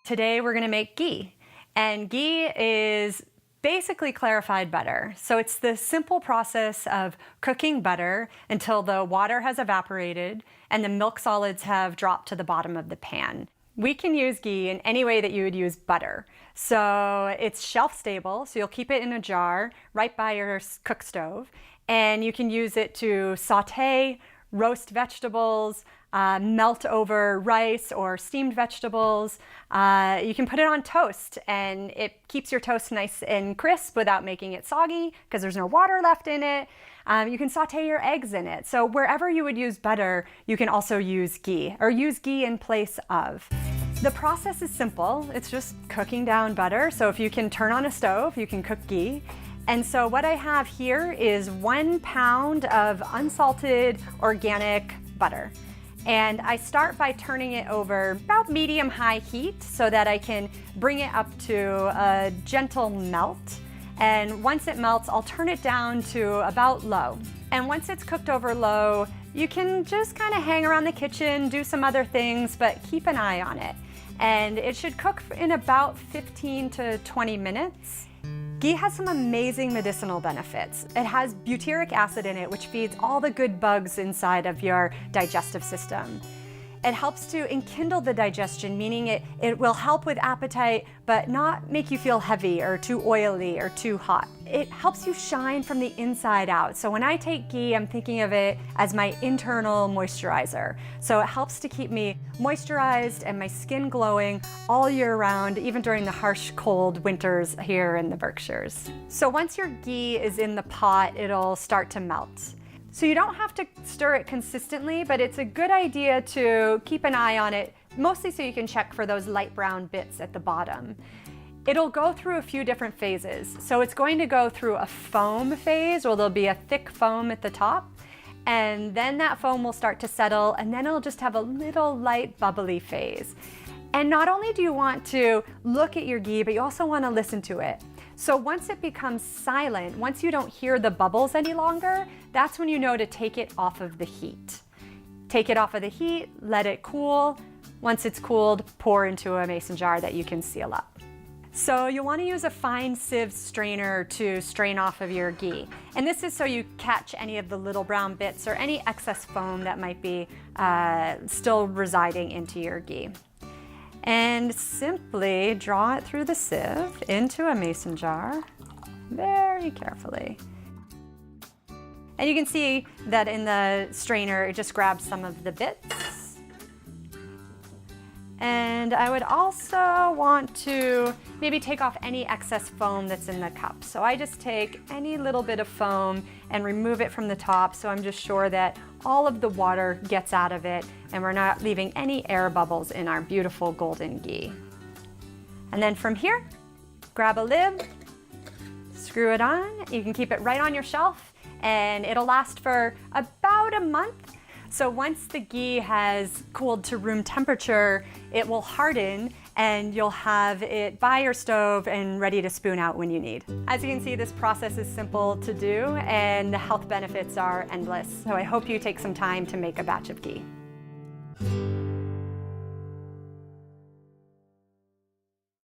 Today we're going to make ghee, and ghee is basically clarified butter. So it's the simple process of cooking butter until the water has evaporated and the milk solids have dropped to the bottom of the pan. We can use ghee in any way that you would use butter. So it's shelf stable, so you'll keep it in a jar right by your cook stove, and you can use it to saute, roast vegetables, melt over rice or steamed vegetables. You can put it on toast, and it keeps your toast nice and crisp without making it soggy because there's no water left in it. You can saute your eggs in it. So wherever you would use butter, you can also use ghee, or use ghee in place of. The process is simple. It's just cooking down butter. So if you can turn on a stove, you can cook ghee. And so what I have here is 1 pound of unsalted organic butter. And I start by turning it over about medium-high heat so that I can bring it up to a gentle melt. And once it melts, I'll turn it down to about low. And once it's cooked over low, you can just kind of hang around the kitchen, do some other things, but keep an eye on it. And it should cook in about 15 to 20 minutes. Ghee has some amazing medicinal benefits. It has butyric acid in it, which feeds all the good bugs inside of your digestive system. It helps to enkindle the digestion, meaning it will help with appetite, but not make you feel heavy or too oily or too hot. It helps you shine from the inside out. So when I take ghee, I'm thinking of it as my internal moisturizer. So it helps to keep me moisturized and my skin glowing all year round, even during the harsh, cold winters here in the Berkshires. So once your ghee is in the pot, it'll start to melt. So you don't have to stir it consistently, but it's a good idea to keep an eye on it, mostly so you can check for those light brown bits at the bottom. It'll go through a few different phases. So it's going to go through a foam phase, where there'll be a thick foam at the top, and then that foam will start to settle, and then it'll just have a little light bubbly phase. And not only do you want to look at your ghee, but you also want to listen to it. So once it becomes silent, once you don't hear the bubbles any longer, that's when you know to take it off of the heat. Take it off of the heat, let it cool. Once it's cooled, pour into a mason jar that you can seal up. So you'll want to use a fine sieve strainer to strain off of your ghee. And this is so you catch any of the little brown bits or any excess foam that might be still residing into your ghee. And simply draw it through the sieve into a mason jar, very carefully. And you can see that in the strainer, it just grabs some of the bits. And I would also want to maybe take off any excess foam that's in the cup. So I just take any little bit of foam and remove it from the top, so I'm just sure that all of the water gets out of it and we're not leaving any air bubbles in our beautiful golden ghee. And then from here, grab a lid, screw it on. You can keep it right on your shelf and it'll last for about a month. So once the ghee has cooled to room temperature, it will harden and you'll have it by your stove and ready to spoon out when you need. As you can see, this process is simple to do and the health benefits are endless. So I hope you take some time to make a batch of ghee.